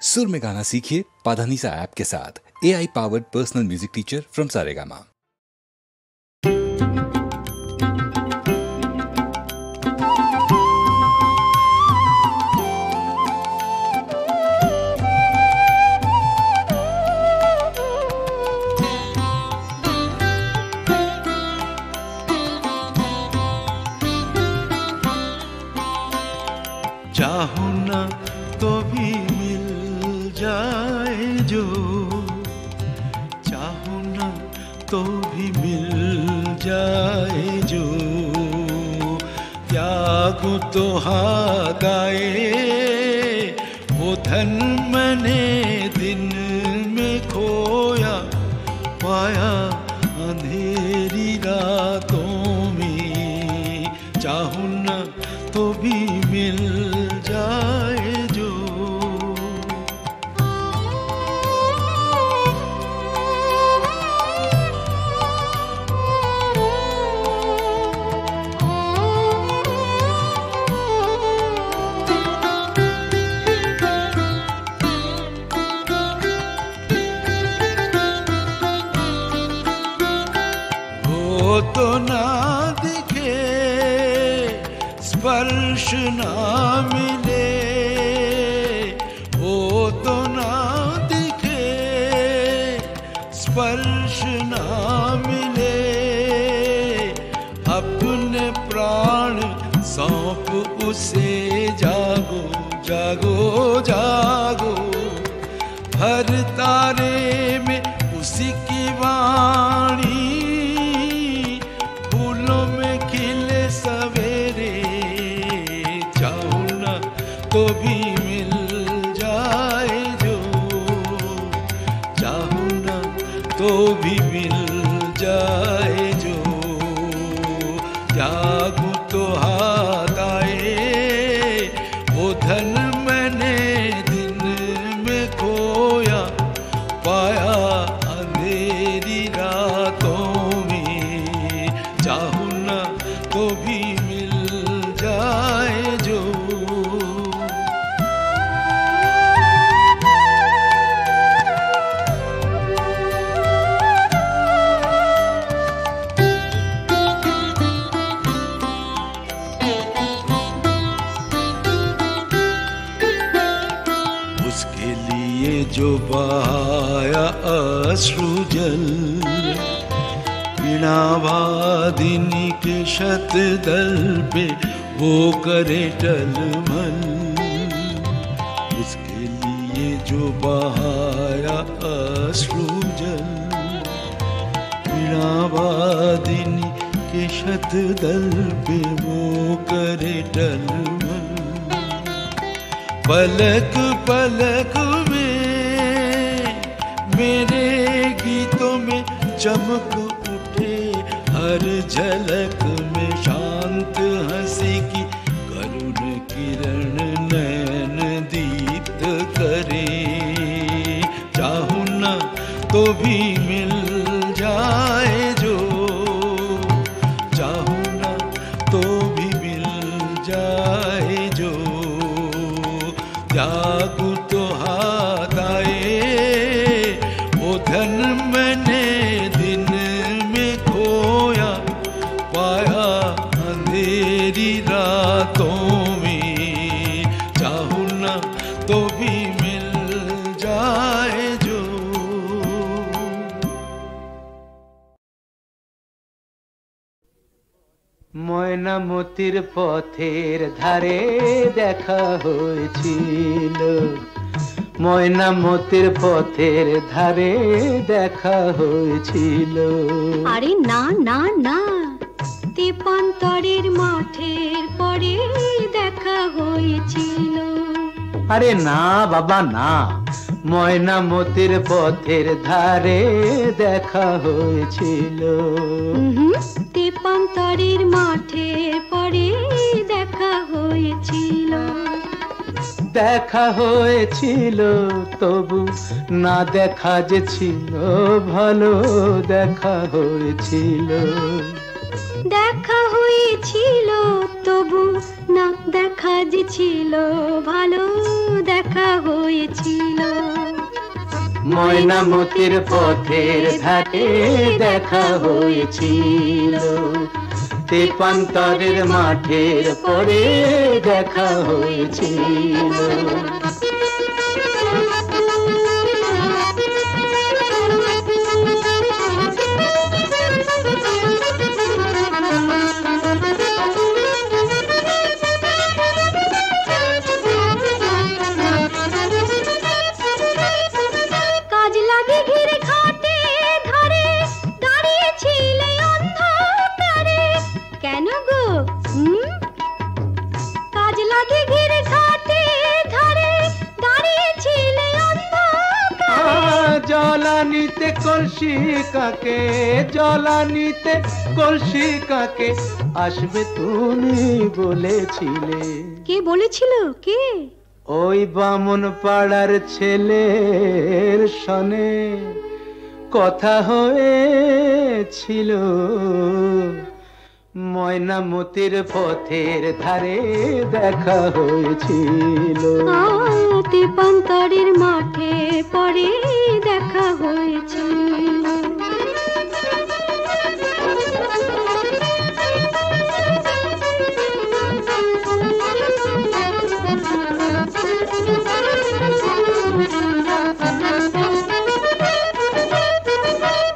सुर में गाना सीखिए पाधानीसा ऐप के साथ। AI powered personal music teacher from Saregama. चाहूं ना तो भी मिल जाए जो, चाहूं ना तो भी मिल जाए जो, त्यागूं तो हाथ आए वो धन मैंने दिन में खोया पाया अंधेरी रातों में। चाहूं ना तो भी मिल जाए जो। वो तो ना दिखे, स्पर्श ना मिले, वो तो ना दिखे, स्पर्श ना मिले, अपने प्राण सौंप उसे जागो जागो जागो। हर तारे में उसी की वाणी, फूलों में खिले सवेरे। चाहूं ना तो भी मिल जाए जो, चाहूं ना तो भी मिल जाए जो, त्यागूं तो हाथ आए वो धन मैंने दिन में खोया पाया अंधेरी रातों में। चाहूं ना तो भी मिल जाए जो। उसके लिए जो बहाया अश्रु जल, वीणावादिनी के शतदल पे वो करे टलमल। उसके लिए जो बहाया अश्रु जल, वीणावादिनी के शतदल पे वो करे टलमल। पलक पलक में मेरे गीतों में चमक उठे, हर झलक में शांत हंसी की करुण किरण नयन दीप्त करे। चाहूं ना तो भी मिल जाए जो, चाहूं ना तो भी मिल जाए जो, त्यागूं तो हाथ आए वो धन मैंने दिन में खोया पाया अंधेरी रातों में। चाहूं ना तो भी मिल जाए जो। ময়নামতির পথের ধারে দেখা হয়েছিল, ময়নামতির পথের ধারে দেখা হয়েছিল। আরে না না না, তেপান্তরের মাঠের পরে দেখা হয়েছিল। আরে না বাবা না, ময়নামতির পথের ধারে দেখা হয়েছিল। তেপান্তরের মাঠের পরে দেখা হয়েছিল। দেখা হয়েছিল তবু না দেখা যে ছিল ভালো, দেখা হয়েছিল। দেখা হয়েছিল তবু না দেখা যে ছিল ভালো, দেখা হয়েছিল। ময়নামতির পথের ধারে দেখা হয়েছিল, তেপান্তরের মাঠের পরে দেখা হয়েছিল। জলানিতে কলসি কাকে, জলানিতে কলসি কাকে আসবে তুমি বলেছিলে। কে বলেছিল? কে? ওই বামন পাড়ার ছেলের সনে কথা হয়েছিল, ময়নামতির পথের ধারে দেখা হয়েছিল। তেপান্তরের মাঠে পরে দেখা হয়েছিল।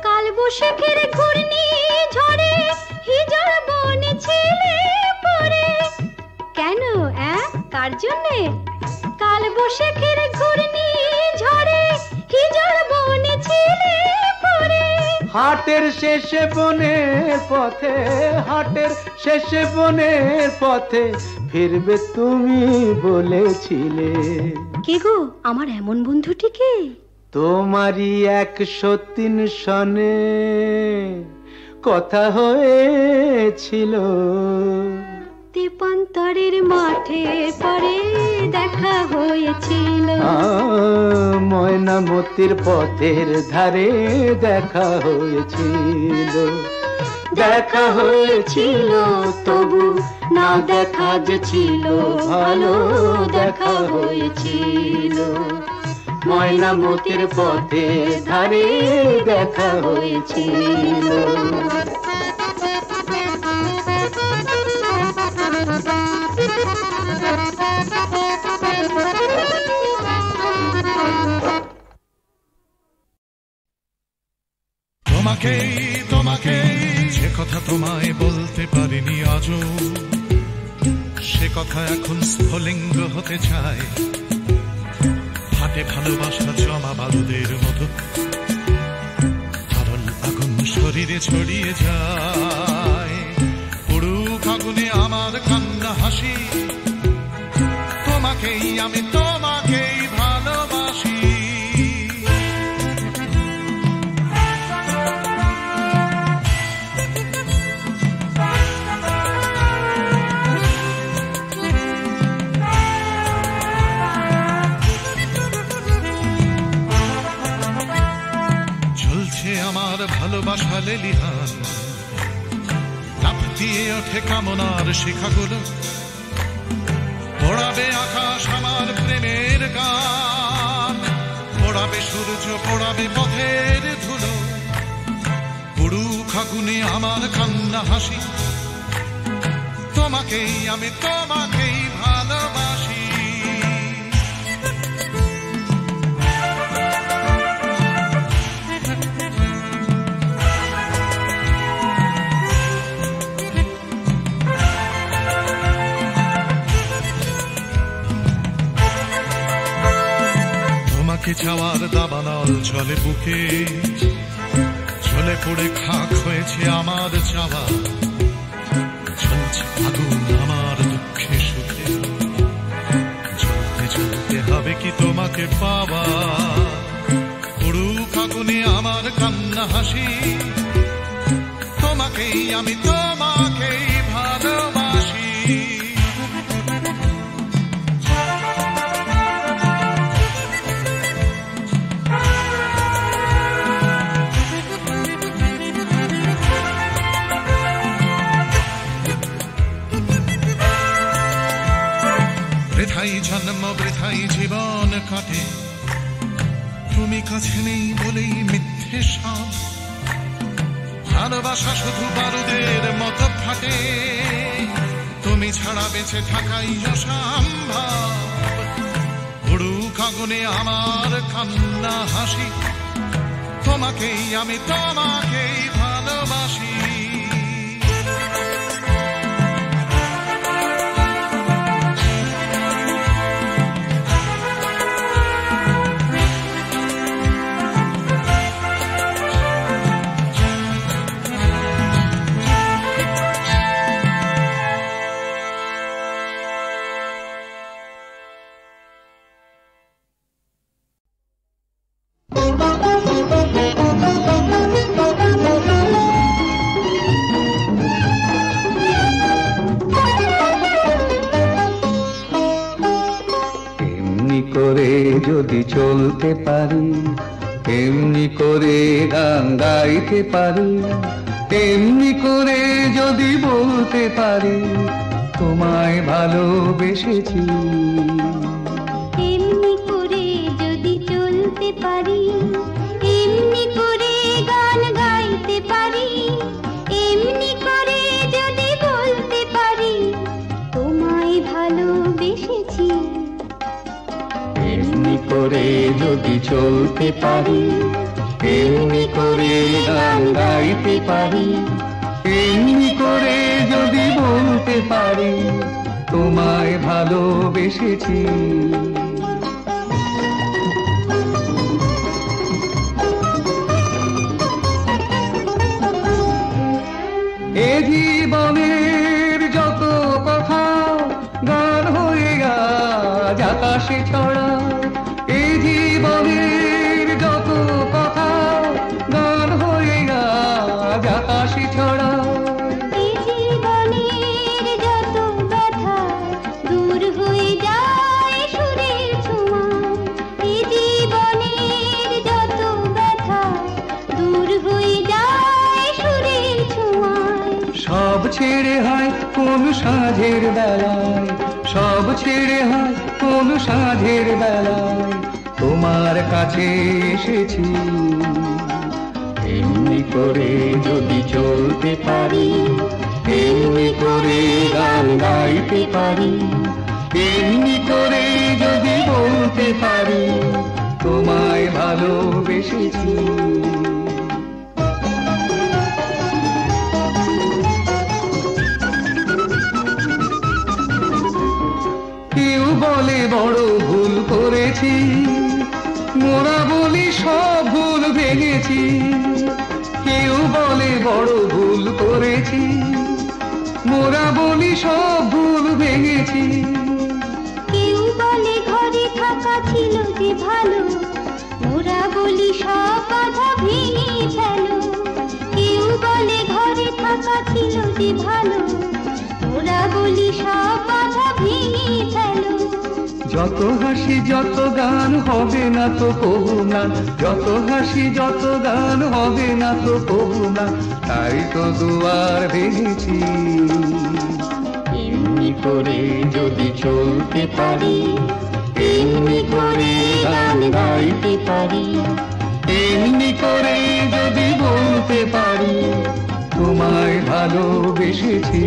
কাল বৈশাখের ঘূর্ণি ঝড়ে হিজড় বনে ছিলে পড়ে। কেন? কার জন্যে? কাল বৈশাখের ঘূর্ণি ঝড়ে হিজড় বনে ছিলে পড়ে। হাটের শেষে বনের পথে, হাটের শেষে বনের পথে ফিরবে তুমি বলেছিলে। কে গো আমার এমন বন্ধুটিকে? তোমারই 103 সনে কথা হয়েছিল, তেপান্তরের মাঠে পরে দেখা হয়েছিল। ময়নামতির পথের ধারে দেখা হয়েছিল, দেখা হয়েছিল তবু না দেখা যে ছিল ভালো, দেখা হয়েছিল ময়নামতির পথের ধারে দেখা হয়েছিল। তোমাকেই তোমাকেই যে কথা তোমায় বলতে পারিনি আজও, সে কথা এখন স্ফুলিঙ্গ হতে চায়। হাতে ভালোবাসা জমা বারুদের মতো, তরল আগুন শরীরে ছড়িয়ে যায়। পুরুক আগুনে আমার কান্না হাসি, তোমাকেই আমি তোমাকেই ভালোবাসি। আমার ভালোবাসা লেলিহান, লাফ দিয়ে ওঠে কামনার শিখাগুলো, পোড়াবে আকাশ আমার প্রেমের গান, পোড়াবে সূর্য পোড়াবে পথের ধুলো। পুরুক আগুনে আমার কান্না হাসি, তোমাকেই আমি তোমাকেই ভালোবাসি। তোমাকে চাওয়ার দাবানল চলে বুকে, চলে পড়ে খাক হয়েছে আমার চাওয়া। চলছে আগুন আমার দুঃখে সুখে, চলতে চলতে হবে কি তোমাকে পাওয়া। পুরুক আগুনে আমার কান্না হাসি, তোমাকেই আমি তোমাকেই ভালোবাসি। বৃথাই জন্ম বৃথাই জীবন কাটে, তুমি কাছে নেই বলেই মিথ্যে সাপ, ভালোবাসা শুধু বারুদের মতো ফাটে, তুমি ছাড়া বেঁচে থাকাই অসম্ভব। উড়ুক আগুনে আমার কান্না হাসি, তোমাকেই আমি তোমাকেই ভালোবাসি। যদি চলতে পারি, এমনি করে গান গাইতে পারি, এমনি করে যদি বলতে পারি তোমায় ভালোবেসেছি, এমনি করে যদি চলতে পারি, এমনি করে গান গাইতে পারি, এমনি করে যদি বলতে পারি তোমায় ভালোবেসেছি, এমনি করে যদি চলতে পারি, এমনি করে গান গাইতে পারি, এমনি করে যদি বলতে পারি তোমায় ভালোবেসেছি। এ জীবনের যত কথা গান হয়ে আজ আকাশে ছড়া, এ জীবনের যত কথা গান হয়ে আজ আকাশে ছড়া, এই জীবনের যত ব্যথা দূর হয়ে যায় সুরের ছোঁয়ায়, এই জীবনের যত ব্যথা দূর হয়ে যায় সুরের ছোঁয়ায়। সব ছেড়ে হয় কোন সাঁঝের বেলায়, সব ছেড়ে হয় কোন সাঁঝের বেলায় তোমার কাছে এসেছি, এমনি করে যদি চলতে পারি, এমনি করে গান গাইতে পারি, এমনি করে যদি বলতে পারি তোমায় ভালোবেসেছি। কেউ বলে বড় ভুল করেছি, মোরা বলি সব ভুল ভেঙেছি, কেউ বলে বড় ভুল করেছি, মোরা বলি সব ভুল ভেঙেছি, কেউ বলে ঘরে থাকা ছিল যে ভালো, মোরা বলি সব বাধা ভেঙে ফেলো, কেউ বলে ঘরে থাকা ছিল যে ভালো, মোরা বলি সব বাধা ভেঙে ফেলো। যত হাসি যত গান হবে না তো কবু না, যত হাসি যত গান হবে না তো কবু না, তাই তো দুয়ার ভেঙেছি, এমনি করে যদি চলতে পারি, এমনি করে গান গাইতে পারি, এমনি করে যদি বলতে পারি তোমায় ভালোবেসেছি।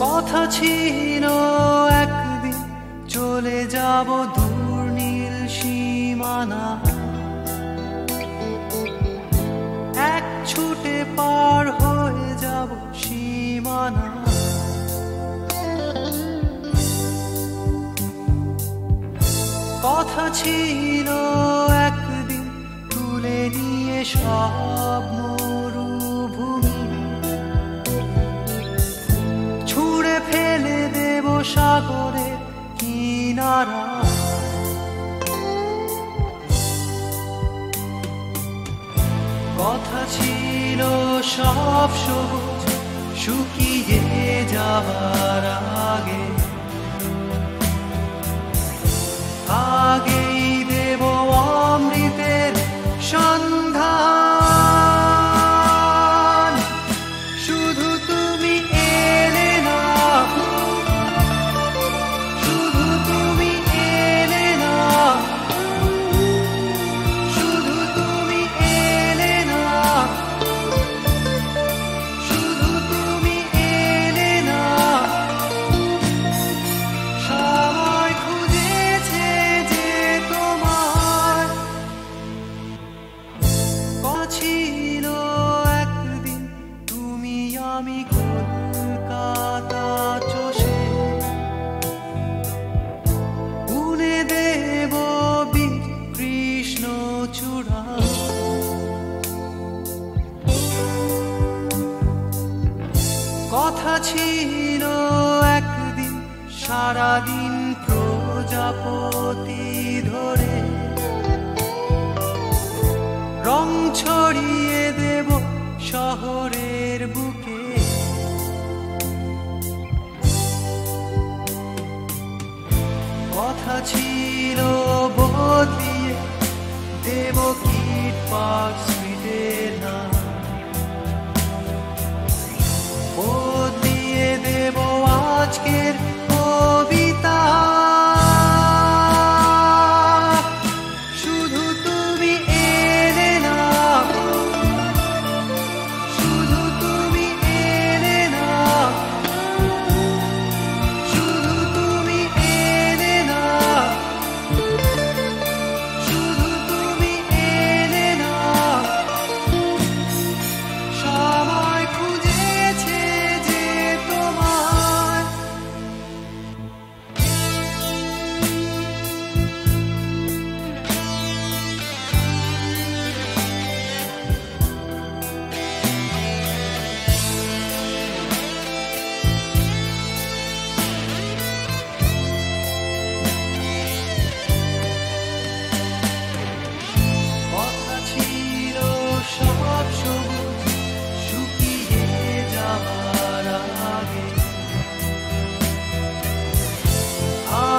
কথা ছিল একদিন চলে যাব দূর নীল সীমানা, এক ছুটে পার হয়ে যাব সীমানা, কথা ছিল একদিন তুলে নিয়ে সব মরুভূমি, ছুঁড়ে ফেলে দেব সাগরে কিনারা, কথা ছিল সব সবুজ শুকিয়ে যাবার আগে, আগেই দেব ছিল বদলিয়ে দেব কিট পার্ক স্ট্রিটের নাম, বদলিয়ে দেব আজকের কবিতা। শুধু তুমি এলে না, শুধু তুমি এলে না, শুধু তুমি এলে না, শুধু তুমি এলে না। সবাই খুঁজেছে যে তোমায়, কথা ছিল সব সবুজ শুকিয়ে যাবার আগে,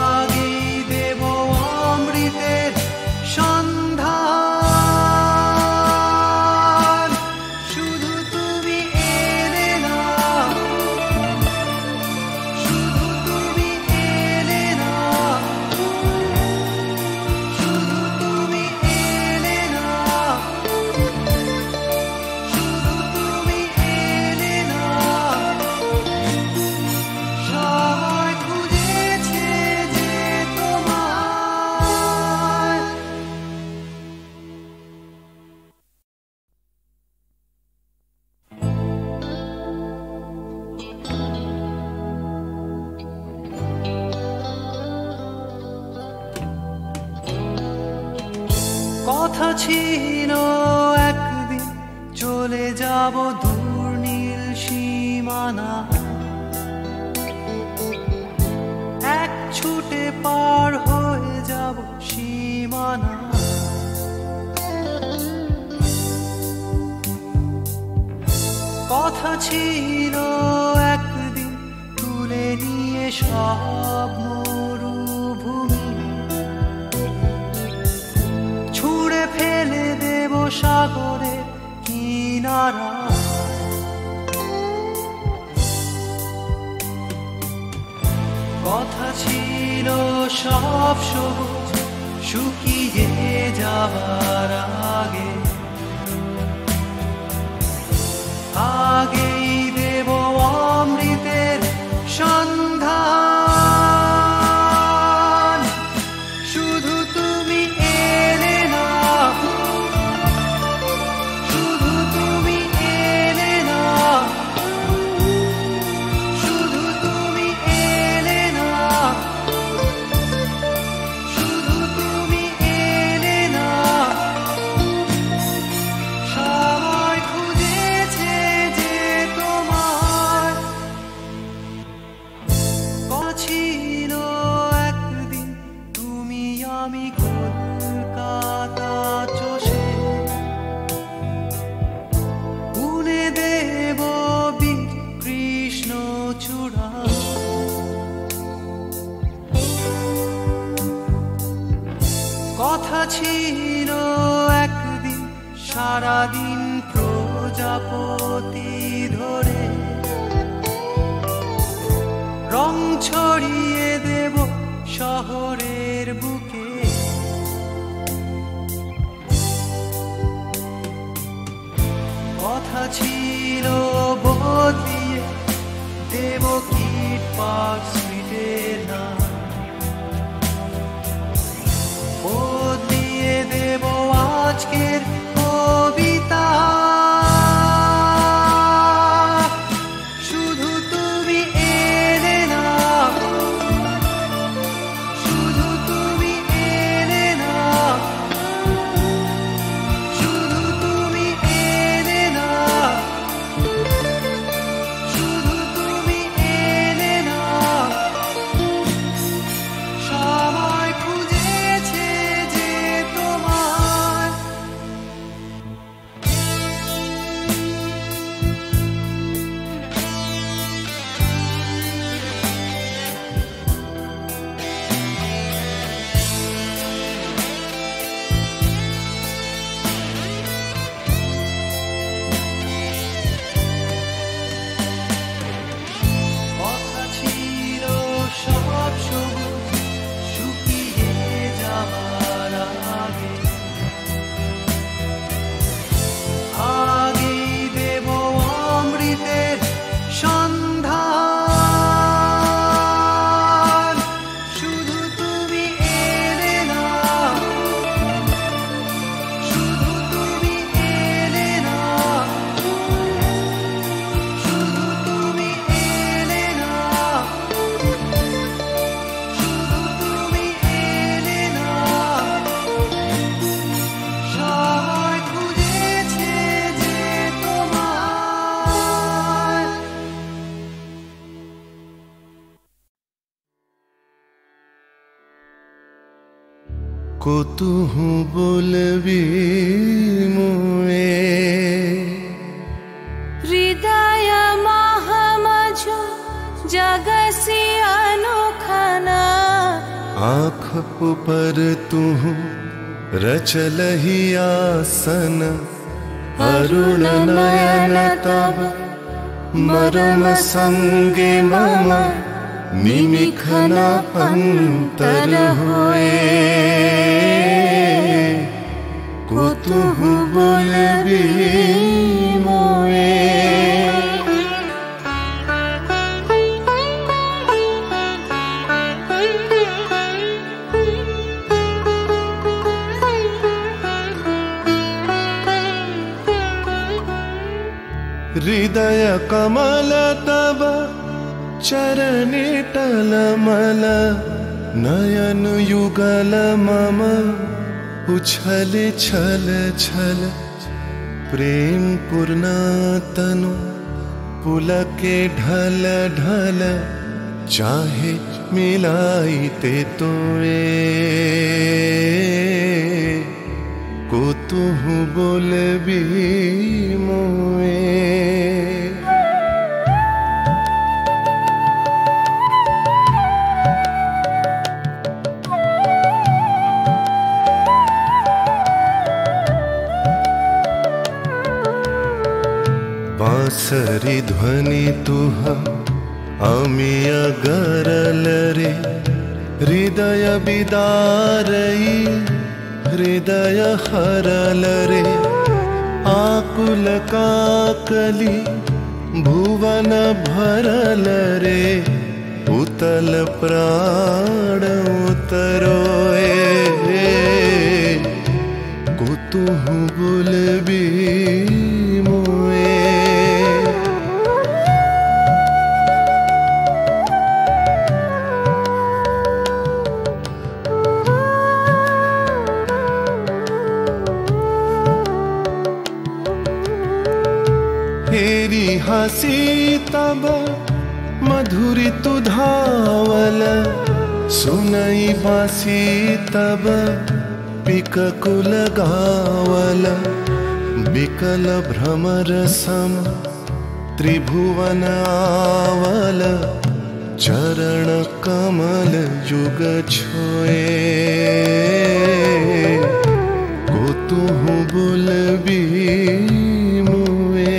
আগেই দেব অমৃতের সন্ধান। শুধু তুমি এলে না, শুধু তুমি এলে না, শুধু তুমি এলে না, শুধু তুমি এলে না। সবাই খুঁজেছে যে তোমায়। কথা ছিল একদিন চলে যাব দূর নীল সীমানা, এক ছুটে পার হয়ে যাব সীমানা। কথা ছিল একদিন তুলে নিয়ে সব মরুভূমি, ছুঁড়ে ফেলে দেব সাগরের কিনারা। কথা ছিল সব সবুজ শুকিয়ে যাবার আগে, আগেই দেব অমৃতের সন্ধান। শুধু তুমি এলে না, শুধু তুমি এলে না, শুধু তুমি এলে না, শুধু তুমি এলে না। সবাই খুঁজেছে যে তোমায়। কথা ছিল একদিন তুমি আমি কলকাতা চষে বুনে দেব বীর কৃষ্ণচূড়া। কথা ছিল একদিন সারাদিন প্রজাপতি ধরে রং ছড়িয়ে দেব শহরের বুকে। কথা ছিল বদলিয়ে দেব কিট পার্ক স্ট্রিটের নাম, বদলিয়ে দেব আজকের কবিতা। শুধু তুমি এলে না, শুধু তুমি কতুহু বলবি মুয়ে হৃদয় মহামজ जगसी अनोखना आँख ऊपर तू रचलही आसन अरुण नयन तब मरम संगे मम निमिखना अंतर होए कुतुहु बोलबी मोए हृदय कमल तब चरणे टलमल नयन युगल मम उछल छल छल प्रेम पूर्ण तनु पुलके ढल ढल चाहे मिलाइते तोए कुतुहु बोलबी मोए बांसरी ध्वनि तुह अमिय गरल रे हृदय बिदारई हृदय हरल रे आकुल काकली भुवन भरल रे उतल प्राण उतरोए कुतुहु बोलबी मोए हेरी हसी तब मधुरी तु धावल सुनई बासी तब पिककुल गावल बिकल भ्रमर सम त्रिभुवन आवल चरण कमल युग छोए कुतुहु बोलबी मुए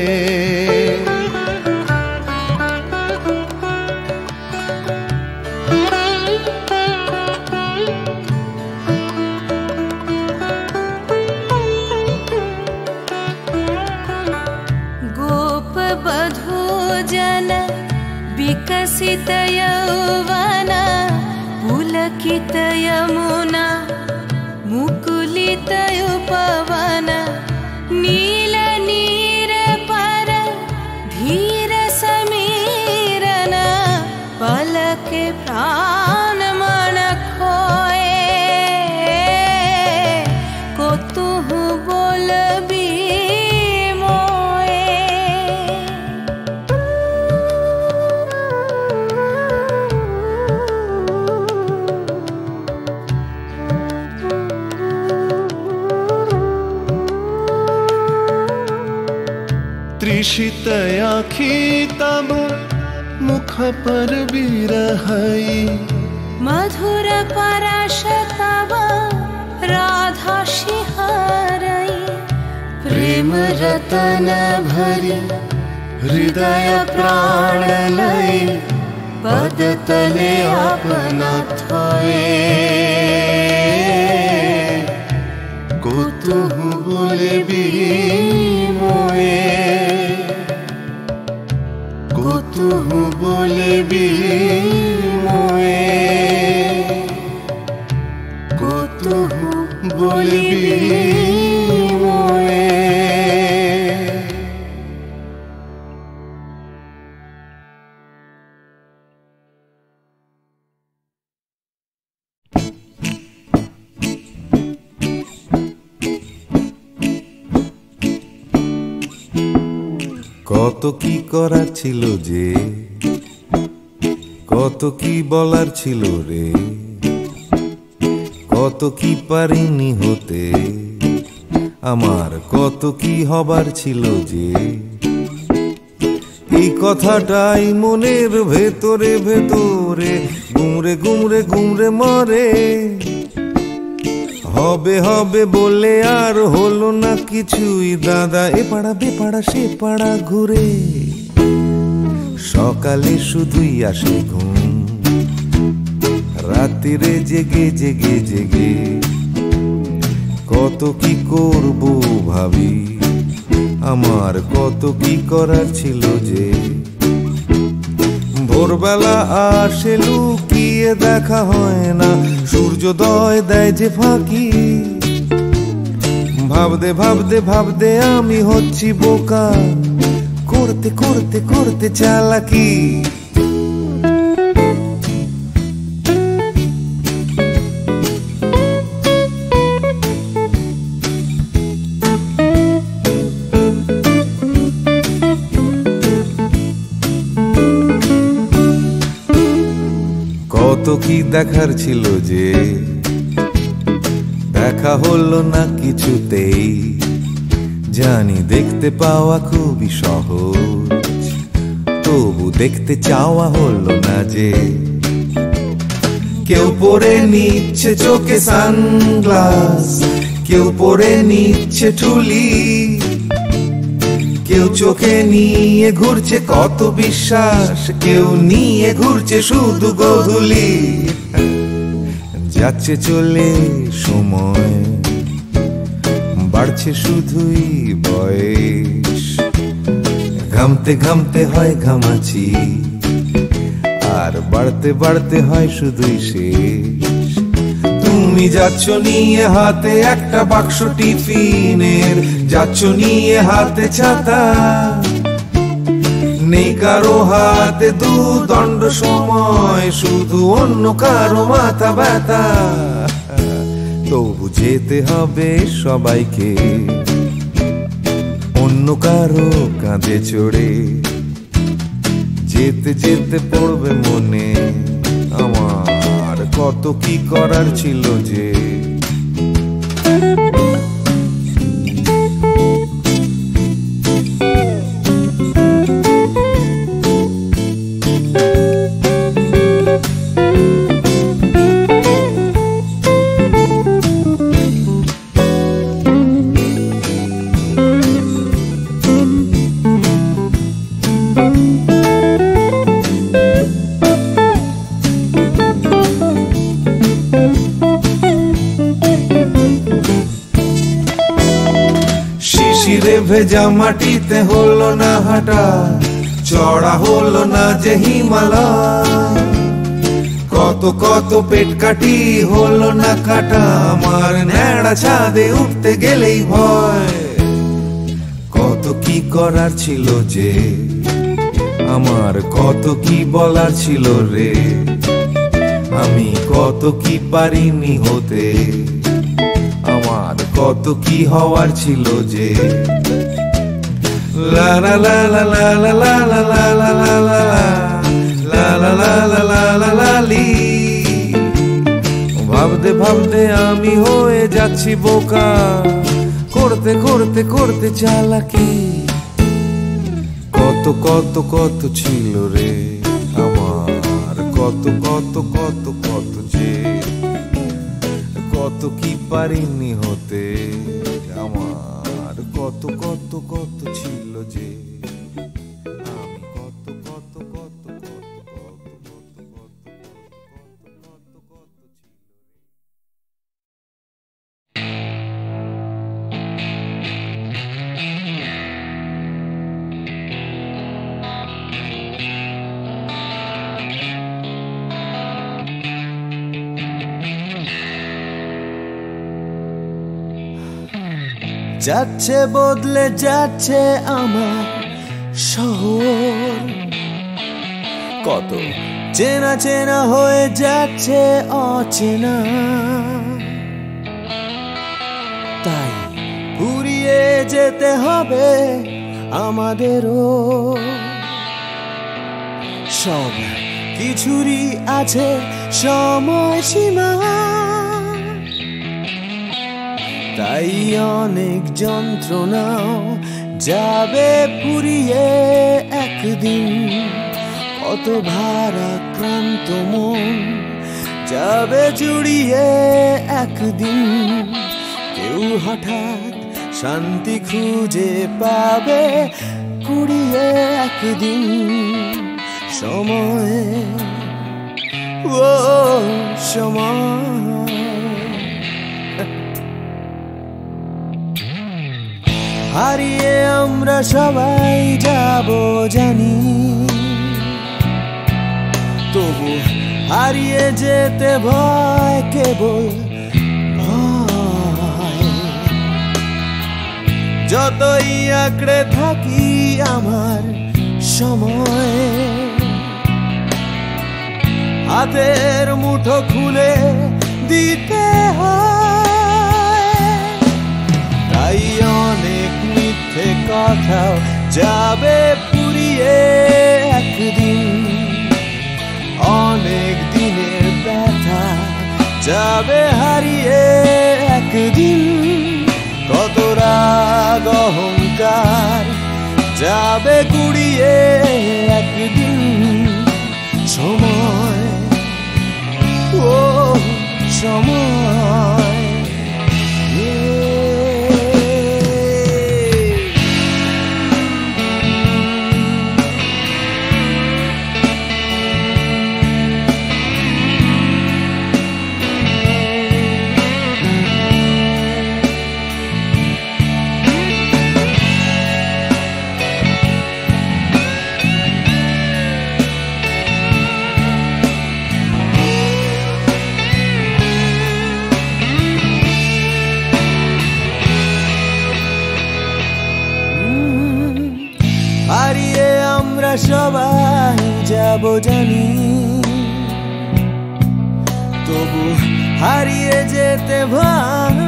विकसित यौवन पुलकित यमुना मुकुलित उपवन नील नीर पर धीर समीरन पलक प्राण मन खोए कुतुहु बोलबी त्रिषित आँखी तब मुख पर बिरहई मधुर परश तब राधा शिहरई प्रेम रतन भरी हृदय प्राण लई पद तले अपना थोए कुतुहु बोलबी मोए कुतुहु बोलबी मोए कुतुहु बोलबी मोए কত কি করার ছিল যে কত কি বলার ছিল রে কত কি পারিনি হতে, আমার কত কি হবার ছিল যে, এই কথাটাই মনের ভেতরে ভেতরে গুমরে গুমরে গুমরে মরে। হবে হবে বলে আর হলো না কিছুই দাদা, এ পাড়া বেপাড়া সে পাড়া ঘুরে। সকালে শুধুই আসে ঘুম, রাত্রিরে জেগে জেগে জেগে কত কি করব ভাবি, আমার কত কি করার ছিল যে। ভোরবেলা আসে লুকিয়ে দেখা হয় না, সূর্যোদয় দেয় যে ফাঁকি। ভাবতে ভাবতে ভাবতে আমি হচ্ছি বোকা, করতে করতে করতে চালাকি। কত কি দেখার ছিল যে, দেখা হলো না কিছুতেই। জানি দেখতে পাওয়া খুবই সহজ, তবু দেখতে চাওয়া হলো না যে। কেউ পরে নিচ্ছে চোখে সানগ্লাস, কেউ পরে নিচ্ছে ঠুলি, কেউ চোখে নিয়ে ঘুরছে কত বিশ্বাস, কেউ নিয়ে ঘুরছে শুধু গোধূলি। যাচ্ছে চলে সময়, বাড়ছে শুধুই বয়স, ঘামতে ঘামতে হয় ঘামাচি, আর বাড়তে বাড়তে হয় শুধুই শেষ। তুমি যাচ্ছ নিয়ে হাতে একটা বাক্স টিফিনের, যাচ্ছ নিয়ে হাতে ছাতা, নেই কারো হাতে দুদণ্ড সময়, শুধু অন্য কারো মাথা ব্যথা। তবু যেতে হবে সবাইকে অন্য কারো কাঁধে চড়ে, যেতে যেতে পড়বে মনে আমার কত কি করার ছিল যে। শিশিরে ভেজা মাটিতে হলো না হাঁটা, চড়া হলো না যে হিমালয়। কত কত পেট কাটি হলো না কাটা, আমার ন্যাড়া ছাদে উঠতে গেলেই ভয়। কত কি করার ছিল যে, আমার কত কি বলার ছিল রে, আমি কত কি পারিনি হতে, আমার কত কি হওয়ার ছিল যে। লা লা লা লা লা লা লা লা লা লা লা লা লা লা লা লা লা লা লা লি। ভাবতে ভাবতে আমি হয়ে যাচ্ছি বোকা, করতে করতে করতে চালাকি। কত কত কত ছিল রে আমার, কত কত কত কত যে, কত কি পারিনি হতে, আমার কত কত কত ছিল যে। আমি কত কত কত কত কত কত কত কত কত ছিল। যাচ্ছে বদলে যাচ্ছে আমার শহর, কত চেনা চেনা হয়ে যাচ্ছে অচেনা। তাই ফুরিয়ে যেতে হবে আমাদেরও, সব কিছুরই আছে সময়সীমা। তাই অনেক যন্ত্রণাও যাবে পুরিয়ে একদিন, কত ভারাক্রান্ত মন যাবে জুড়িয়ে একদিন। কেউ হঠাৎ শান্তি খুঁজে পাবে কুড়িয়ে একদিন। সময় ও সময় হারিয়ে আমরা সবাই যাব জানি, তবু হারিয়ে যেতে ভয়, কেবল ভয়। যতই আঁকড়ে থাকি আমার সময়, হাতের মুঠো খুলে দিতে হয়। তাই অনেক মিথ্যে কথাও যাবে পুরিয়ে একদিন, অনেক দিনের ব্যথা যাবে হারিয়ে একদিন। কত রাগ অহংকার যাবে কুড়িয়ে একদিন। সময় ও সময় হারিয়ে আমরা সবাই যাব জানি, তবু হারিয়ে যেতে ভয়,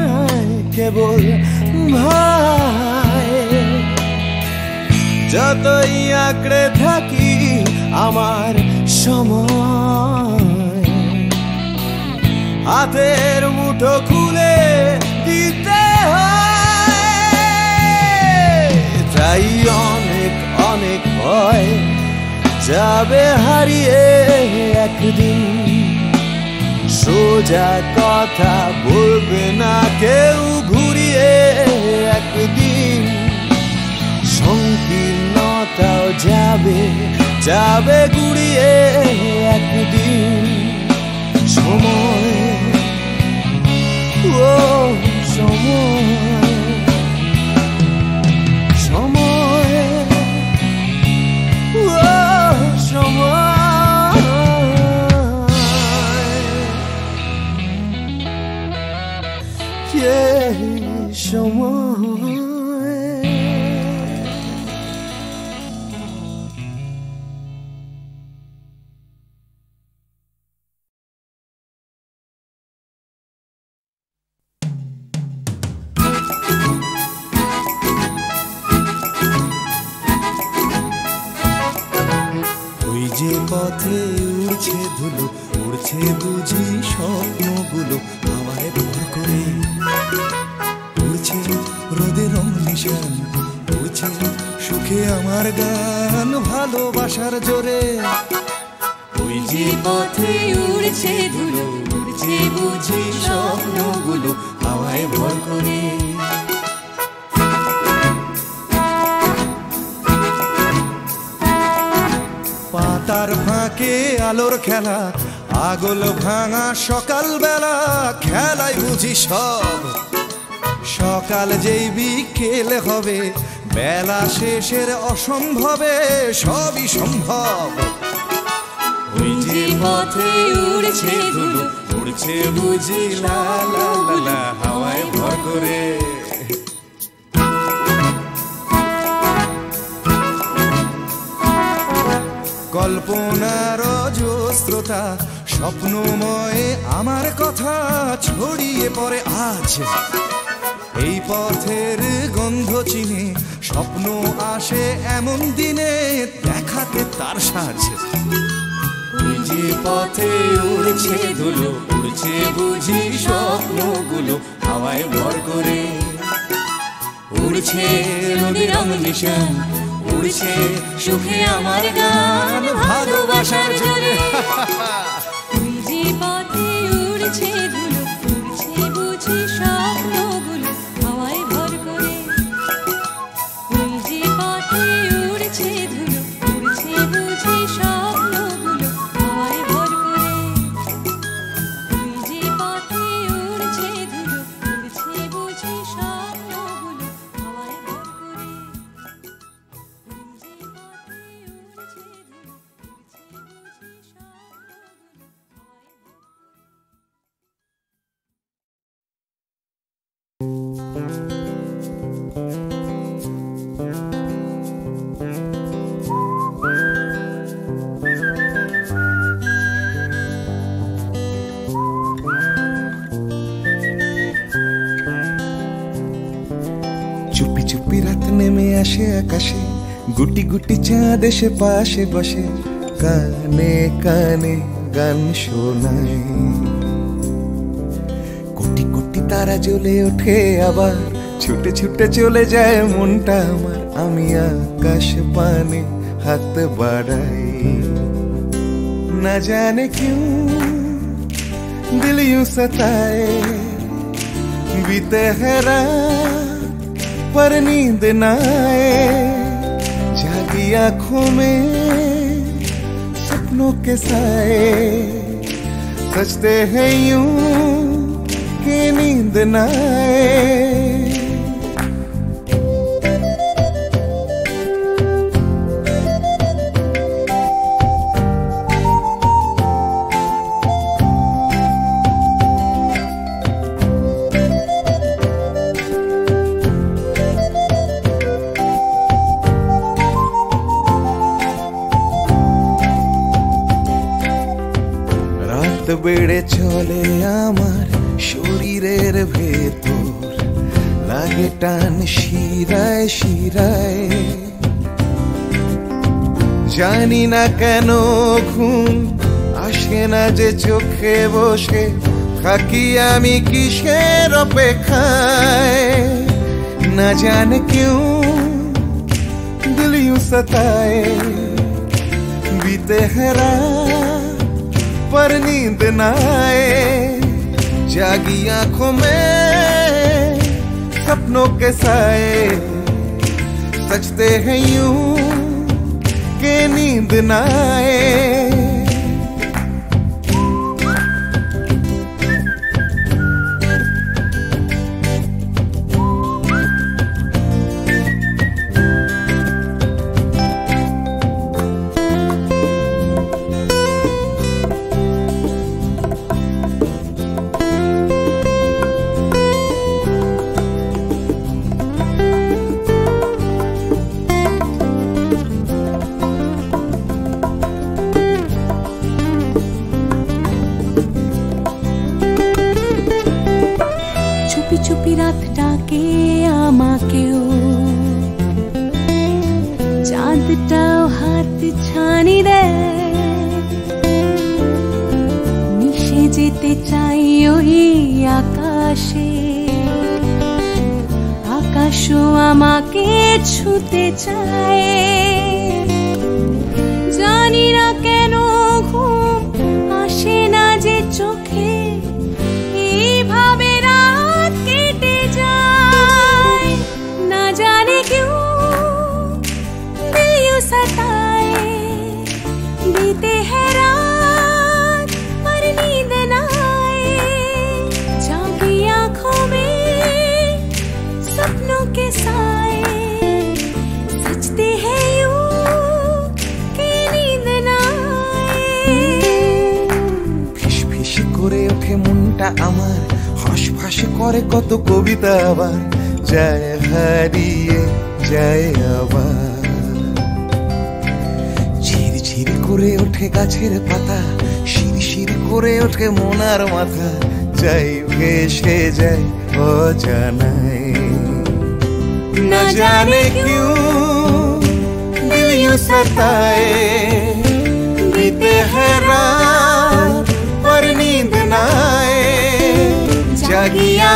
কেবল ভয়। যতই আঁকড়ে থাকি আমার সময়, হাতের মুঠো খুলে দিতে হয়। তাই অনেক অনেক ভয় যাবে হারিয়ে একদিন। সোজা কথা বলবে না কেউ ঘুরিয়ে একদিন। সংকীর্ণতাও যাবে যাবে ঘুরিয়ে একদিন। সময় ও সময় সময় ও সময় সময়। ওই যে পথে উড়ছে ধুলো, উড়ছে বুঝি স্বপ্নগুলো হাওয়ায় ভর করে। উড়ছে রোদে রং নিশান, উড়ছে সুখে আমার গান ভালোবাসার জোরে। ওই যে পথে উড়ছে ধুলো, উড়ছে বুঝি স্বপ্নগুলো হাওয়ায় ভর করে। পাতার ফাঁকে আলোর খেলা, আগল ভাঙা সকাল বেলা খেলায় বুঝি সব। সকাল যেই বিকেলে হবে, বেলা শেষের অসম্ভবে সবই সম্ভব। ওই যে পথে উড়ছে ধুলো, উড়ছে বুঝি লা লা লা লা হাওয়ায় ভর করে। কল্পনার অজস্রতা স্বপ্নময় আমার কথা ছড়িয়ে পড়ে আজ। এই পথের গন্ধ চিনে স্বপ্ন আসে এমন দিনে দেখাতে তার সাজ। ওই যে যে পথে উড়ছে ধুলো, উড়ছে বুঝি স্বপ্নগুলো হাওয়ায় ভর করে। উড়ছে নদীর রং নিশান, উড়ছে সুখে আমার গান, ভালোবাসার ঝরে। যে পথে উড়ছে ধুলো, উড়ছে বুঝি স্বপ্নগুলো হাওয়ায় ভর করে। যে পথে উড়ছে ধুলো, উড়ছে বুঝি স্বপ্নগুলো হাওয়ায় ভর করে। যে পথে উড়ছে ধুলো, উড়ছে বুঝি স্বপ্নগুলো হাওয়ায় ভর করে। যে পথে উড়ছে ধুলো, উড়ছে বুঝি স্বপ্নগুলো হাওয়ায় ভর করে। চুপি চুপি রাত নেমে আসে আকাশে, গুটি গুটি চাঁদ এসে পাশে বসে, কানে কানে গান শোনায়। কোটি কোটি তারা জ্বলে ওঠে আবার, ছুটে ছুটে চলে যায় মনটা আমার। আমি আকাশ পানে হাত বাড়াই, না জানে क्यों दिल यूं सताए। बीते है रात पर नींद न आए, जागी आंखों में सपनों के साए। सजते हैं यूं कि नींद न आए। রাত বেড়ে চলে আমার শরীরের ভেতর, লাগে টান শিরায় শিরায়। জানি না কেন ঘুম আসে না যে চোখে বসে, থাকি আমি কিসের অপেক্ষায়। না জানে क्यों दिल यूं सताए। बीते है रात पर नींद न आए, जागी आंखों में सपनों के साए। सजते हैं यूं कि नींद न आए। চুপি চুপি রাত ডাকে আমাকেও, চাঁদটাও হাত ছানি দেয়। মিশে যেতে চাই ওই আকাশে, আকাশও আমাকে ছুতে চায়। জানি না কেন ঘুম আসে না যে চোখে, এইভাবে রাত কেটে যায়। না জানে क्यों दिल यूं सताए। बीते है रात पर नींद न आए, जागी आंखों में सपनों के साए। सजते हैं यूं कि नींद न आए। ফিস ফিস করে ওঠে মনটা আমার, হাঁস করে কত কবিতা আবার, যায় হারিয়ে যায় আবার। ঝিরঝির করে ওঠে গাছের পাতা, শিরশির করে ওঠে মনার মাথা, যাই ভেসে যায় অজানায়। না জানে क्यों दिल यूं सताए। बीते है रात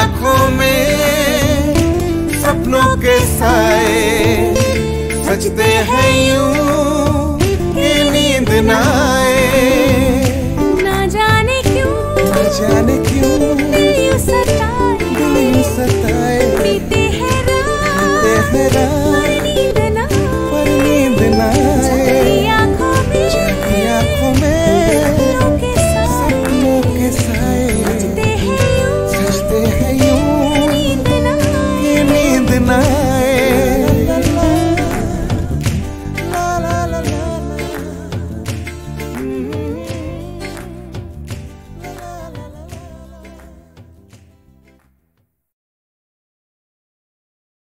आंखों में सपनों के साए सजते हैं यूं कि नींद ना आए। ना जाने क्यों, न जाने